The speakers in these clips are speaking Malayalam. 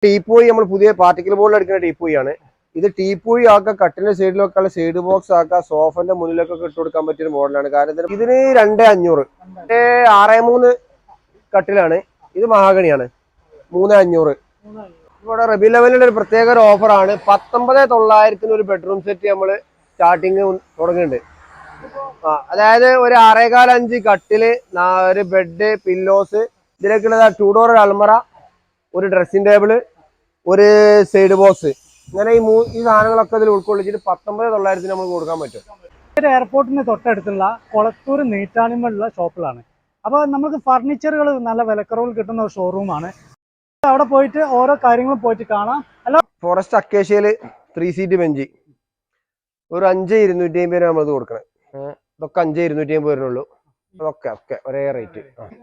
ടീപ്പോയി നമ്മൾ പുതിയ പാർട്ടിക്കൽ ബോർഡിൽ എടുക്കുന്ന ടീപ്പോയാണ്. ഇത് ടീപ്പോയി ആക്കുക, കട്ടിന്റെ സൈഡിലൊക്കെ സൈഡ് ബോക്സ് ആക്കുക, സോഫന്റെ മുന്നിലൊക്കെ ഇട്ട് കൊടുക്കാൻ പറ്റിയൊരു മോഡലാണ്. കാരണം ഇതിന് 2500. 6.3 കട്ടിലാണ്. ഇത് മഹാഗണിയാണ്. 3500. ഇവിടെ റബി ലെവലിന്റെ ഒരു പ്രത്യേക ഒരു ഓഫറാണ്. 19,900 ഒരു ബെഡ്റൂം സെറ്റ് നമ്മൾ സ്റ്റാർട്ടിങ് തുടങ്ങുന്നുണ്ട്. അതായത് ഒരു 6.25 കട്ടില്, ഒരു ബെഡ്, പില്ലോസ്, ഇതിലേക്കുള്ള 2 ഡോർ അൽമറ, ഒരു ഡ്രസ്സിംഗ് ടേബിള്, ഒരു സൈഡ് ബോക്സ്, ഇങ്ങനെ ഈ സാധനങ്ങളൊക്കെ ഇതിൽ ഉൾക്കൊള്ളിച്ചിട്ട് 19,900 നമ്മൾ കൊടുക്കാൻ പറ്റും. എയർപോർട്ടിന് തൊട്ടടുത്തുള്ള കൊളത്തൂർ നീറ്റാണിമുള്ള ഷോപ്പിലാണ്. അപ്പോൾ നമുക്ക് ഫർണിച്ചറുകൾ നല്ല വിലക്കുറവിൽ കിട്ടുന്ന ഒരു ഷോറൂമാണ്. അവിടെ പോയിട്ട് ഓരോ കാര്യങ്ങളും പോയിട്ട് കാണാം. അല്ല, ഫോറസ്റ്റ് അക്കേഷ്യയില് 3 സീറ്റ് ബെഞ്ച് ഒരു 5,250 നമ്മളത് കൊടുക്കണം. ഇതൊക്കെ 5,250 വരുന്നുള്ളൂ. അതൊക്കെ ഒരേ റേറ്റ്.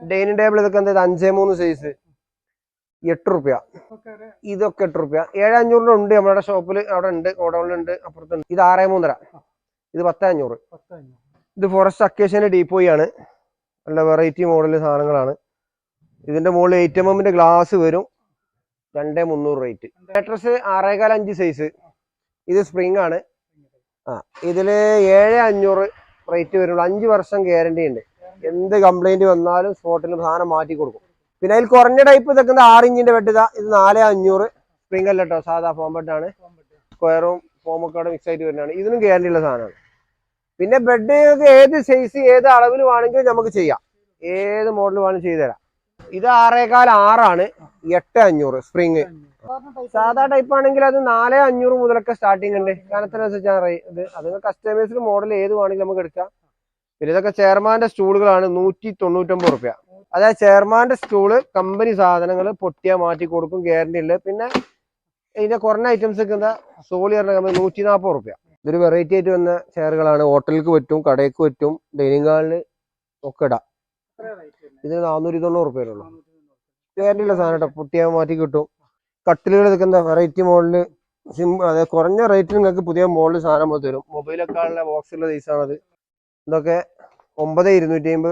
ഡൈനിങ് ടേബിൾ ഇതൊക്കെ എന്താ 5.3 സൈസ് 8 റുപ്യ. ഇതൊക്കെ 8 റുപ്യ. 7,500 ഉണ്ട് നമ്മുടെ ഷോപ്പിൽ. അവിടെ ഉണ്ട്, ഗോഡൌണിലുണ്ട്, അപ്പുറത്തുണ്ട്. ഇത് 6.3. ഇത് 10,500. ഇത് ഫോറസ്റ്റ് അക്കേഷ്യന്റെ ഡീപ്പോയി ആണ്. നല്ല വെറൈറ്റി മോഡൽ സാധനങ്ങളാണ്. ഇതിന്റെ മുകളിൽ 8mm ഗ്ലാസ് വരും. 2,300 റേറ്റ്. Mattress 6.5 size. ഇത് സ്പ്രിംഗ് ആണ്. ഇതില് 7,500 റേറ്റ് വരുള്ളൂ. 5 വർഷം ഗ്യാരണ്ടി ഉണ്ട്. എന്ത് കംപ്ലൈന്റ് വന്നാലും സ്പോട്ടിൽ സാധനം മാറ്റി കൊടുക്കും. പിന്നെ അതിൽ കുറഞ്ഞ ടൈപ്പ് ഇതൊക്കെ 6 ഇഞ്ചിന്റെ ബെഡ്. ഇതാ, ഇത് 4,500. സ്പ്രിംഗ് അല്ല കേട്ടോ, സാധാ ഫോം ബെഡാണ്. സ്ക്വയറും ഫോമൊക്കെ മിക്സ് ആയിട്ട് വരുന്നതാണ്. ഇതിനും ഗ്യാരണ്ടി ഉള്ള സാധനമാണ്. പിന്നെ ബെഡ് ഏത് സൈസ് ഏത് അളവിൽ വേണമെങ്കിലും നമുക്ക് ചെയ്യാം. ഏത് മോഡൽ വേണമെങ്കിലും ചെയ്തു തരാം. ഇത് 6.25 8,500 സ്പ്രിങ്. സാധാ ടൈപ്പ് ആണെങ്കിൽ അത് 4,500 മുതലൊക്കെ സ്റ്റാർട്ടിങ് ഉണ്ട്. കാലത്തിനനുസരിച്ചാണ് ഇത്. അതിന് കസ്റ്റമൈസ്ഡ് മോഡൽ ഏത് വേണമെങ്കിലും നമുക്ക് എടുക്കാം. പിന്നെ ഇതൊക്കെ ചെയർമാന്റെ സ്റ്റൂളുകളാണ്. 199 റുപ്യ. അതായത് ചെയർമാന്റെ സ്റ്റൂള് കമ്പനി സാധനങ്ങൾ പൊട്ടിയാ മാറ്റി കൊടുക്കും, ഗ്യാരണ്ടി ഉണ്ട്. പിന്നെ ഇതിന്റെ കുറഞ്ഞ ഐറ്റംസ് ഒക്കെ എന്താ സോളിയറിന്റെ കമ്പനി 140 റുപ്യ. ഇതൊരു വെറൈറ്റി ആയിട്ട് വന്ന ചെയറുകളാണ്. ഹോട്ടലിലേക്ക് പറ്റും, കടയ്ക്ക് പറ്റും, ഡൈനിങ് ഹാളില് ഒക്കെ ഇടാം. ഇതിന് 490 റുപ്യ ഉള്ളൂ. ഗ്യാരണ്ടി ഉള്ള സാധനം കേട്ടോ, പൊട്ടിയാ മാറ്റി കിട്ടും. കട്ടിലുകൾ ഇതൊക്കെ എന്താ വെറൈറ്റി മോഡല്, അതായത് കുറഞ്ഞ റേറ്റിൽ നിങ്ങൾക്ക് പുതിയ മോഡൽ സാധനം നമ്മൾ തരും. മൊബൈലൊക്കെ ഉള്ള ബോക്സുള്ള സൈസാണത്. ഇതൊക്കെ 9,250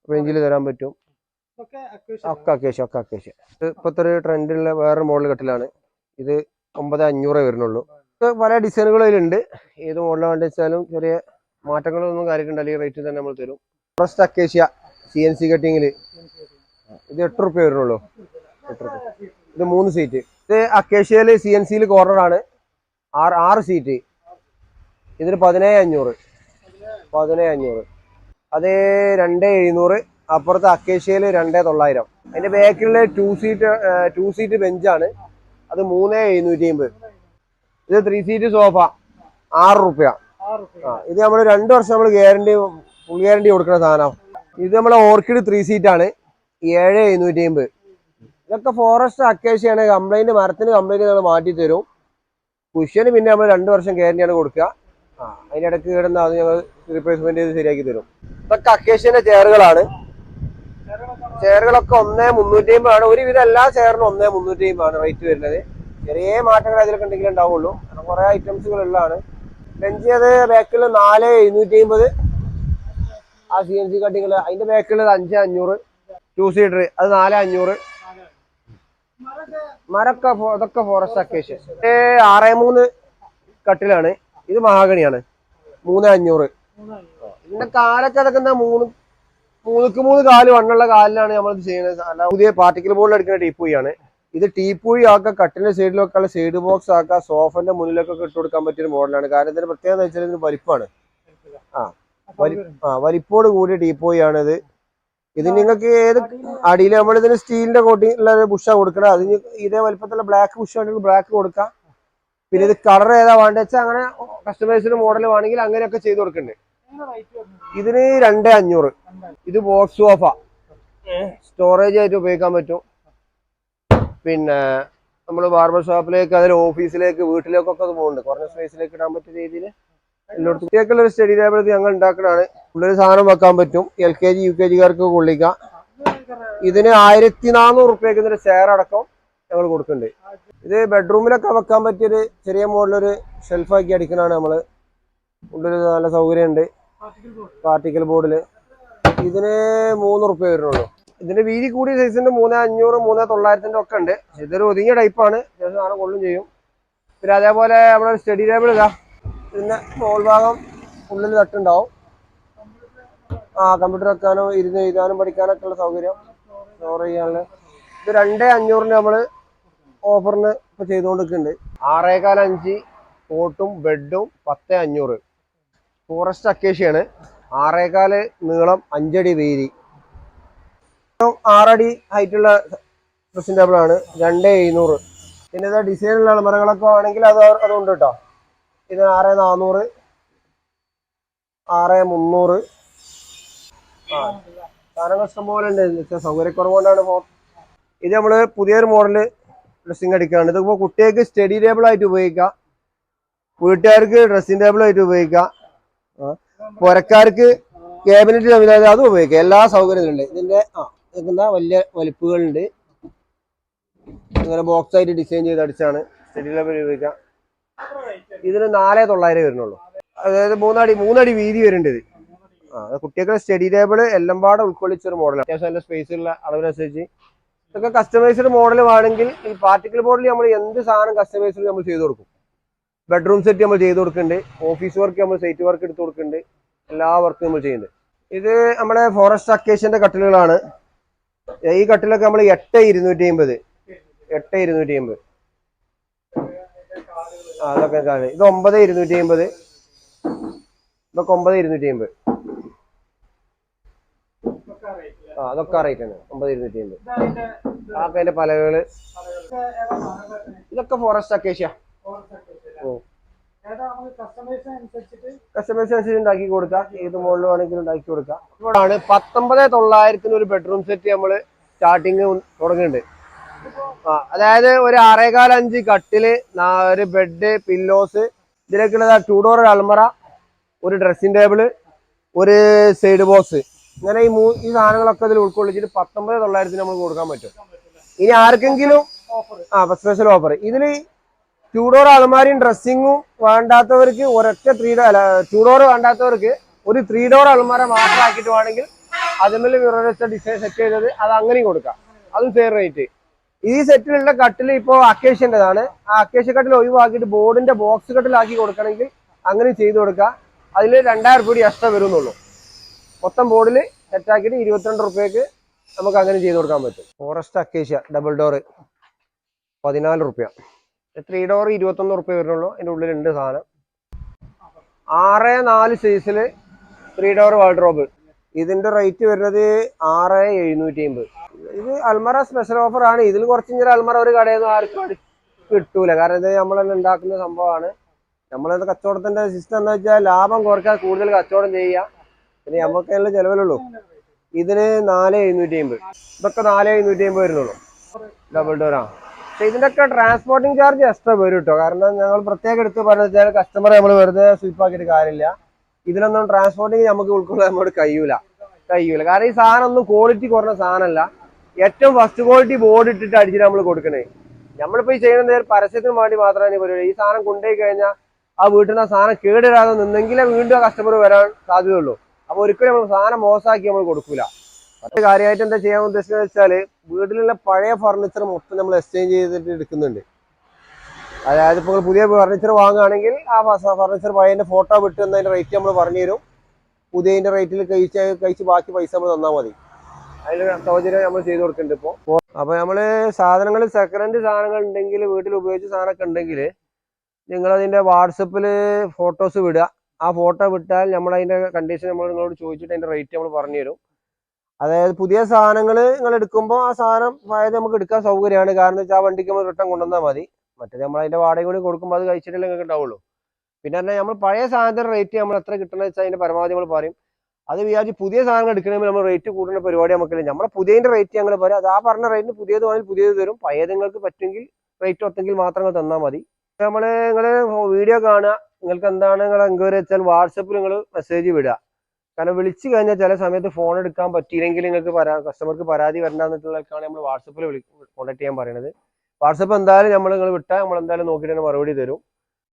റേഞ്ചിൽ തരാൻ പറ്റും. ഒക്കെ അക്കേഷ്യ. ഇത് ഇപ്പോഴത്തെ ഒരു ട്രെൻഡുള്ള വേറൊരു മോഡൽ കട്ടിലാണ്. ഇത് 9,500 വരുന്നുള്ളൂ. പല ഡിസൈനുകളും അതിലുണ്ട്. ഏത് മോഡലാണ് വേണ്ടി വെച്ചാലും ചെറിയ മാറ്റങ്ങളൊന്നും കാര്യമുണ്ട്. അല്ലെങ്കിൽ റേറ്റിൽ തന്നെ നമ്മൾ തരും. ഫോറസ്റ്റ് അക്കേഷ്യ CNC കട്ടിങ്ങില് ഇത് 8 റുപ്യ വരുന്നുള്ളൂ. 8 റുപ്യ. ഇത് 3 സീറ്റ്. ഇത് അക്കേഷ്യയില് CNCയിൽ കോർണറാണ്. 6 സീറ്റ്. ഇതിന് 17,500. അത് 2,700. അപ്പുറത്ത് അക്കേഷ്യയില് 2,900. അതിന്റെ ബാക്കിലുള്ള 2 സീറ്റ് ബെഞ്ചാണ്. അത് 3,750. ഇത് 3 സീറ്റ് സോഫ 6 റുപ്യ. ഇത് നമ്മൾ 2 വർഷം നമ്മൾ ഗ്യാരണ്ടി, ഫുൾ ഗ്യാരണ്ടി കൊടുക്കുന്ന സാധനം. ഇത് നമ്മളെ ഓർക്കിഡ് 3 സീറ്റാണ്. 7,750. ഇതൊക്കെ ഫോറസ്റ്റ് അക്കേഷ്യയാണ്. കംപ്ലൈന്റ്, മരത്തിന് കംപ്ലൈന്റ് നമ്മൾ മാറ്റി തരും. കുഷ്യന് പിന്നെ നമ്മൾ 2 വർഷം ഗ്യാരണ്ടിയാണ് കൊടുക്കുക. അതിനിടയ്ക്ക് കിടന്ന അത് ഞങ്ങൾ റീപ്ലേസ്മെന്റ് ചെയ്ത് ശരിയാക്കി തരും. ഇതൊക്കെ അക്കേഷ്യന്റെ ചെയറുകളാണ്. ചെയറുകളൊക്കെ 1,350 ആണ്. ഒരുവിധം എല്ലാ ചെയറിനും 1,350 ആണ് റേറ്റ് വരുന്നത്. ചെറിയ മാറ്റങ്ങൾ അതിലൊക്കെ ഉണ്ടെങ്കിലും ഉണ്ടാവുള്ളൂ. കുറെ ഐറ്റംസുകൾ ഉള്ളതാണ്. ബെഞ്ച് അത് ബാക്കിൽ 4,750. ആ CNC കട്ടിങ്ങൾ. അതിന്റെ ബാക്കിലുള്ളത് 5,500. 2 സീറ്റർ അത് 4,500. മരൊക്കെ ഇതൊക്കെ ഫോറസ്റ്റ് അക്കേഷ്യ. 6.3 കട്ടിലാണ്. ഇത് മഹാഗണിയാണ്. 3,500. ഇതിന്റെ കാലൊക്കെ അതൊക്കെ എന്താ 3 കാല് വണ്ണുള്ള കാലിലാണ് നമ്മൾ ചെയ്യുന്നത്. അല്ല, പുതിയ പാർട്ടിക്കൽ ബോർഡിൽ എടുക്കുന്ന ടീപ്പോയി ആണ്. ഇത് ടീപ്പോയി ആക്കുക, കട്ടിന്റെ സൈഡിലൊക്കെ സൈഡ് ബോക്സ് ആക്കുക, സോഫന്റെ മുന്നിലൊക്കെ ഇട്ട് കൊടുക്കാൻ പറ്റിയൊരു മോഡലാണ്. കാരണം ഇതിന്റെ പ്രത്യേകത എന്ന് വെച്ചാൽ ഇതിന് വലിപ്പമാണ്. വലിപ്പോട് കൂടിയ ടീപ്പോയി ആണിത്. ഇത് നിങ്ങൾക്ക് ഏത് അടിയിൽ നമ്മൾ ഇതിന് സ്റ്റീലിന്റെ കോട്ടിങ് ഉള്ള ബുഷാ കൊടുക്കണം. അതിന് ഇതേ വലിപ്പത്തിലുള്ള ബ്ലാക്ക് ബുഷ് ആണെങ്കിൽ ബ്ലാക്ക് കൊടുക്കാം. പിന്നെ ഇത് കളർ ഏതാ വേണ്ടത് വെച്ചാൽ അങ്ങനെ കസ്റ്റമൈസ്ഡ് മോഡൽ വേണമെങ്കിൽ അങ്ങനെയൊക്കെ ചെയ്ത് കൊടുക്കുന്നുണ്ട്. ഇതിന് 2,500. ഇത് ബോക്സ് സോഫ സ്റ്റോറേജ് ആയിട്ട് ഉപയോഗിക്കാൻ പറ്റും. പിന്നെ നമ്മൾ ബാർബർ ഷോപ്പിലേക്ക്, അതിൽ ഓഫീസിലേക്ക്, വീട്ടിലേക്കൊക്കെ അത് പോകുന്നുണ്ട്. കുറഞ്ഞ സ്പേസിലേക്ക് ഇടാൻ പറ്റിയ രീതിയിൽ എല്ലായിടത്തും കുട്ടികൾക്കുള്ള ഒരു സ്റ്റഡി ടേബിൾ ഞങ്ങൾ ഉണ്ടാക്കുന്നതാണ്. ഉള്ളൊരു സാധനം വെക്കാൻ പറ്റും. LKG UKG കൊള്ളിക്കാം. ഇതിന് 1,400 റുപ്യക്ക് ഇതിന്റെ ചെയർ അടക്കം ഞങ്ങൾ കൊടുക്കുന്നുണ്ട്. ഇത് ബെഡ്റൂമിലൊക്കെ വെക്കാൻ പറ്റിയൊരു ചെറിയ മോഡലൊരു ഷെൽഫാക്കി അടിക്കണതാണ് നമ്മള്. ഉള്ളൊരു നല്ല സൗകര്യമുണ്ട്. പാർട്ടിക്കൽ ബോർഡില് ഇതിന് 3 റുപ്യ വരുന്നുള്ളൂ. ഇതിന്റെ വീതി കൂടിയ സൈസിന്റെ 3500 3900 ഒക്കെ ഉണ്ട്. ഇതൊരു ഒതുങ്ങിയ ടൈപ്പാണ്, അത്യാവശ്യം സാധനം കൊള്ളും ചെയ്യും. പിന്നെ അതേപോലെ നമ്മുടെ സ്റ്റഡി ടേബിൾ ഇതാ, പിന്നെ മോൾ ഭാഗം ഉള്ളിൽ തട്ടുണ്ടാവും. കമ്പ്യൂട്ടർ വെക്കാനോ ഇരുന്ന് എഴുതാനും പഠിക്കാനൊക്കെ ഉള്ള സൗകര്യം, സ്റ്റോർ ചെയ്യാനുള്ള. ഇത് 2500 നമ്മള് ഓഫറിന് ഇപ്പൊ ചെയ്തുകൊണ്ടിരിക്കുന്നുണ്ട്. 6.25 കോട്ടും ബെഡും 10.500. ഫോറസ്റ്റ് അക്കേഷ്യയാണ്. 6.25 നീളം, 5 അടി വീതി, 6 അടി ഹൈറ്റുള്ള ഡ്രസ്സിംഗ് ടേബിൾ ആണ്. 2.700. പിന്നെ ഇത് ഡിസൈനുള്ള അലമാരകളൊക്കെ ആണെങ്കിൽ അതുണ്ട് കേട്ടോ. ഇത് 6.400, 6.300. സാധനങ്ങൾ ഇഷ്ടം പോലെ ഉണ്ട്. സൗകര്യക്കുറവുകൊണ്ടാണ്. ഇത് നമ്മള് പുതിയൊരു മോഡല് ഡ്രസ്സിംഗ് അടിക്കുകയാണ്. ഇതിപ്പോ കുട്ടികൾക്ക് സ്റ്റഡി ടേബിൾ ആയിട്ട് ഉപയോഗിക്കാം, വീട്ടുകാർക്ക് ഡ്രസ്സിംഗ് ടേബിൾ ആയിട്ട് ഉപയോഗിക്കാം, പുരക്കാർക്ക് ക്യാബിനറ്റ് സംവിധാനം അതും ഉപയോഗിക്കാം. എല്ലാ സൗകര്യങ്ങളുണ്ട് ഇതിന്റെ. ഇതെന്താ വലിയ വലിപ്പുകളുണ്ട്. ഇങ്ങനെ ബോക്സ് ആയിട്ട് ഡിസൈൻ ചെയ്ത് അടിച്ചാണ് സ്റ്റഡി ടേബിൾ ഉപയോഗിക്കാം. ഇതിന് 4.900 വരുന്നുള്ളൂ. അതായത് 3 അടി വീതി വരുന്നുണ്ട് ഇത്. കുട്ടികളുടെ സ്റ്റഡി ടേബിൾ എല്ലാം പാടെ ഉൾക്കൊള്ളിച്ചൊരു മോഡലാണ്. അത്യാവശ്യം നല്ല സ്പേസ് ഉള്ള അളവിനനുസരിച്ച്. ഇതൊക്കെ കസ്റ്റമൈസ്ഡ് മോഡൽ വേണമെങ്കിൽ ഈ പാർട്ടിക്കൽ ബോർഡിൽ നമ്മൾ എന്ത് സാധനം കസ്റ്റമൈസ്ഡ് നമ്മൾ ചെയ്ത് കൊടുക്കും. ബെഡ്റൂം സെറ്റ് നമ്മൾ ചെയ്ത് കൊടുക്കുന്നുണ്ട്, ഓഫീസ് വർക്ക് നമ്മൾ സൈറ്റ് വർക്ക് എടുത്ത് കൊടുക്കുന്നുണ്ട്, എല്ലാ വർക്കും നമ്മൾ ചെയ്യുന്നുണ്ട്. ഇത് നമ്മുടെ ഫോറസ്റ്റ് അക്കേഷ്യന്റെ കട്ടിലുകളാണ്. ഈ കട്ടിലൊക്കെ നമ്മൾ 8.250. 8.250. അതൊക്കെ ഇത് 9.250. ഇതൊക്കെ 9.250. അതൊക്കെ റേറ്റ് ആണ്. 9.250. അതിന്റെ പലകള്. ഇതൊക്കെ ഫോറസ്റ്റ് അക്കേഷ്യ. കസ്റ്റമൈസ് അനുസരിച്ച് ഉണ്ടാക്കി കൊടുക്കാം. ഏത് മോഡൽ വേണമെങ്കിലും ഉണ്ടാക്കി കൊടുക്കാം. ഇവിടാണ് 19,900 ഒരു ബെഡ്റൂം സെറ്റ് നമ്മള് സ്റ്റാർട്ടിങ് തുടങ്ങുന്നുണ്ട്. അതായത് ഒരു 6.25 കട്ടില്, ഒരു ബെഡ്, പില്ലോസ്, ഇതിലേക്കുള്ള 2 ഡോർ അൽമറ, ഒരു ഡ്രസ്സിംഗ് ടേബിള്, ഒരു സൈഡ് ബോക്സ്, ഇങ്ങനെ ഈ സാധനങ്ങളൊക്കെ ഇതിൽ ഉൾക്കൊള്ളിച്ചിട്ട് 19,900 നമ്മൾ കൊടുക്കാൻ പറ്റും. ഇനി ആർക്കെങ്കിലും സ്പെഷ്യൽ ഓഫർ ഇതില് 2 ഡോർ അലമാരിയും ഡ്രസ്സിങ്ങും വേണ്ടാത്തവർക്ക് ഒരൊറ്റ 2 ഡോർ വേണ്ടാത്തവർക്ക് ഒരു 3 ഡോർ അലമാര മാത്രമാക്കിയിട്ട് വേണമെങ്കിൽ അതുമല്ല മിറർ ഡിസൈൻ സെറ്റ് ചെയ്തത് അത് അങ്ങനെയും കൊടുക്കാം. അതും ഫെയർ റേറ്റ്. ഈ സെറ്റിലുള്ള കട്ടിൽ ഇപ്പോൾ അക്കേഷ്യൻ്റെതാണ്. ആ അക്കേഷ്യ കട്ടിൽ ഒഴിവാക്കിയിട്ട് ബോർഡിന്റെ ബോക്സ് കട്ടിലാക്കി കൊടുക്കണമെങ്കിൽ അങ്ങനെ ചെയ്തു കൊടുക്കാം. അതിൽ 2000 കൂടി എക്സ്ട്രാ വരുന്നുള്ളൂ. മൊത്തം ബോർഡിൽ സെറ്റാക്കിയിട്ട് 22 റുപ്യക്ക് നമുക്ക് അങ്ങനെ ചെയ്ത് കൊടുക്കാൻ പറ്റും. ഫോറസ്റ്റ് അക്കേഷ്യ ഡബിൾ ഡോർ 14 റുപ്യ. 3 ഡോർ 21 റുപ്യ വരുന്നുള്ളൂ. അതിൻ്റെ ഉള്ളിലുണ്ട് സാധനം. 6.4 സൈസിൽ 3 ഡോർ വാർഡ്രോബ്. ഇതിന്റെ റേറ്റ് വരുന്നത് 6.750. ഇത് അൽമറ സ്പെഷ്യൽ ഓഫർ ആണ്. ഇതിൽ കുറച്ചിങ്ങനെ അൽമറ ഒരു കടയിൽ നിന്ന് ആർക്കും കിട്ടൂല. കാരണം ഇത് നമ്മൾ തന്നെ ഉണ്ടാക്കുന്ന സംഭവമാണ്. നമ്മളത് കച്ചവടത്തിന്റെ സിസ്റ്റം എന്താ വെച്ചാൽ ലാഭം കുറയ്ക്കാൻ കൂടുതൽ കച്ചവടം ചെയ്യുക. പിന്നെ നമുക്ക് അതിനുള്ള ചെലവിലുള്ളൂ. ഇതിന് 4.750. ഇതൊക്കെ 4.750 വരുന്നുള്ളൂ. ഡബിൾ ഡോറാ. പക്ഷെ ഇതിൻ്റെയൊക്കെ ട്രാൻസ്പോർട്ടിങ് ചാർജ് എക്സ്ട്രാ വരും കേട്ടോ. കാരണം ഞങ്ങൾ പ്രത്യേകം എടുത്ത് പറഞ്ഞു വെച്ചാൽ കസ്റ്റമറെ നമ്മൾ വെറുതെ സ്വീപ്പാക്കിയിട്ട് കാര്യമില്ല. ഇതിലൊന്നും ട്രാൻസ്പോർട്ടിങ് നമുക്ക് ഉൾക്കൊള്ളാൻ നമ്മോട് കഴിയൂല. കാരണം ഈ സാധനം ഒന്നും ക്വാളിറ്റി കുറഞ്ഞ സാധനമല്ല. ഏറ്റവും ഫസ്റ്റ് ക്വാളിറ്റി ബോർഡ് ഇട്ടിട്ട് അടിച്ചിട്ട് നമ്മൾ കൊടുക്കണേ. നമ്മളിപ്പോൾ ഈ ചെയ്യുന്നത് പരസ്യത്തിന് വേണ്ടി മാത്രമാണ് ഈ പരിപാടി. ഈ സാധനം കൊണ്ടുപോയി കഴിഞ്ഞാൽ ആ വീട്ടിൽ നിന്ന് ആ സാധനം കേടിടാതെ നിന്നെങ്കിലേ വീണ്ടും ആ കസ്റ്റമർ വരാൻ സാധ്യതയുള്ളൂ. അപ്പോൾ ഒരിക്കലും നമ്മൾ സാധനം മോശമാക്കി നമ്മൾ കൊടുക്കൂല. മറ്റു കാര്യമായിട്ട് എന്താ ചെയ്യാൻ ഉദ്ദേശിക്കുന്നത് വെച്ചാൽ വീട്ടിലുള്ള പഴയ ഫർണിച്ചർ മൊത്തം നമ്മൾ എക്സ്ചേഞ്ച് ചെയ്തിട്ട് എടുക്കുന്നുണ്ട്. അതായത് ഇപ്പോൾ പുതിയ ഫർണിച്ചർ വാങ്ങുകയാണെങ്കിൽ ആ ഫർണിച്ചർ പഴയതിൻ്റെ ഫോട്ടോ വിട്ട് എന്നതിൻ്റെ റേറ്റ് നമ്മൾ പറഞ്ഞു തരും. പുതിയതിൻ്റെ റേറ്റിൽ കഴിച്ച് ബാക്കി പൈസ നമ്മൾ തന്നാൽ മതി. അതിന് സൗകര്യം നമ്മൾ ചെയ്ത് കൊടുക്കുന്നുണ്ട് ഇപ്പോൾ. അപ്പോൾ നമ്മൾ സാധനങ്ങൾ സെക്കൻഡ് ഹാൻഡ് സാധനങ്ങൾ ഉണ്ടെങ്കിൽ വീട്ടിൽ ഉപയോഗിച്ച സാധനമൊക്കെ ഉണ്ടെങ്കിൽ നിങ്ങളതിൻ്റെ വാട്സപ്പിൽ ഫോട്ടോസ് വിടുക. ആ ഫോട്ടോ വിട്ടാൽ നമ്മളതിൻ്റെ കണ്ടീഷൻ നമ്മൾ നിങ്ങളോട് ചോദിച്ചിട്ട് അതിൻ്റെ റേറ്റ് നമ്മൾ പറഞ്ഞു തരും. അതായത് പുതിയ സാധനങ്ങൾ നിങ്ങൾ എടുക്കുമ്പോൾ ആ സാധനം അതായത് നമുക്ക് എടുക്കാൻ സൗകര്യമാണ്. കാരണം വെച്ചാൽ ആ വണ്ടിക്ക് നമ്മൾ റിട്ടേൺ കൊണ്ടുവന്നാൽ മതി. മറ്റേ നമ്മൾ അതിൻ്റെ വാടക കൂടി കൊടുക്കുമ്പോൾ അത് കഴിച്ചിട്ടല്ലേ നിങ്ങൾക്ക് ഉണ്ടാവുള്ളൂ. പിന്നെ പറഞ്ഞാൽ നമ്മൾ പഴയ സാധനത്തിൻ്റെ റേറ്റ് നമ്മൾ എത്ര കിട്ടണമെന്ന് വെച്ചാൽ അതിൻ്റെ പരമാവധി നമ്മൾ പറയും. അത് വിചാരിച്ച് പുതിയ സാധനങ്ങൾ എടുക്കണമെങ്കിൽ നമ്മൾ റേറ്റ് കൂടുന്ന പരിപാടി നമുക്കില്ല. നമ്മളെ പുതിയതിൻ്റെ റേറ്റ് ഞങ്ങൾ പറയും. അത് ആ പറഞ്ഞ റേറ്റിന് പുതിയത് വേണമെങ്കിൽ പുതിയത് തരും. പഴയത് നിങ്ങൾക്ക് പറ്റുമെങ്കിൽ റേറ്റ് ഒത്തെങ്കിൽ മാത്രം നിങ്ങൾ തന്നാൽ മതി. നിങ്ങൾ വീഡിയോ കാണുക. നിങ്ങൾക്ക് എന്താണ് നിങ്ങൾ എൻക്വയറി വെച്ചാൽ വാട്സപ്പിൽ നിങ്ങൾ മെസ്സേജ് വിടുക. കാരണം വിളിച്ചു കഴിഞ്ഞാൽ ചില സമയത്ത് ഫോൺ എടുക്കാൻ പറ്റിയില്ലെങ്കിൽ നിങ്ങൾക്ക് കസ്റ്റമർക്ക് പരാതി വരണ്ടെന്നിട്ടുള്ളതൊക്കെയാണ് നമ്മൾ വാട്സപ്പിൽ കോൺടാക്ട് ചെയ്യാൻ പറയുന്നത്. വാട്സപ്പ് എന്തായാലും നിങ്ങൾ വിട്ടാൽ നമ്മൾ എന്തായാലും നോക്കിയിട്ട് തന്നെ മറുപടി തരും.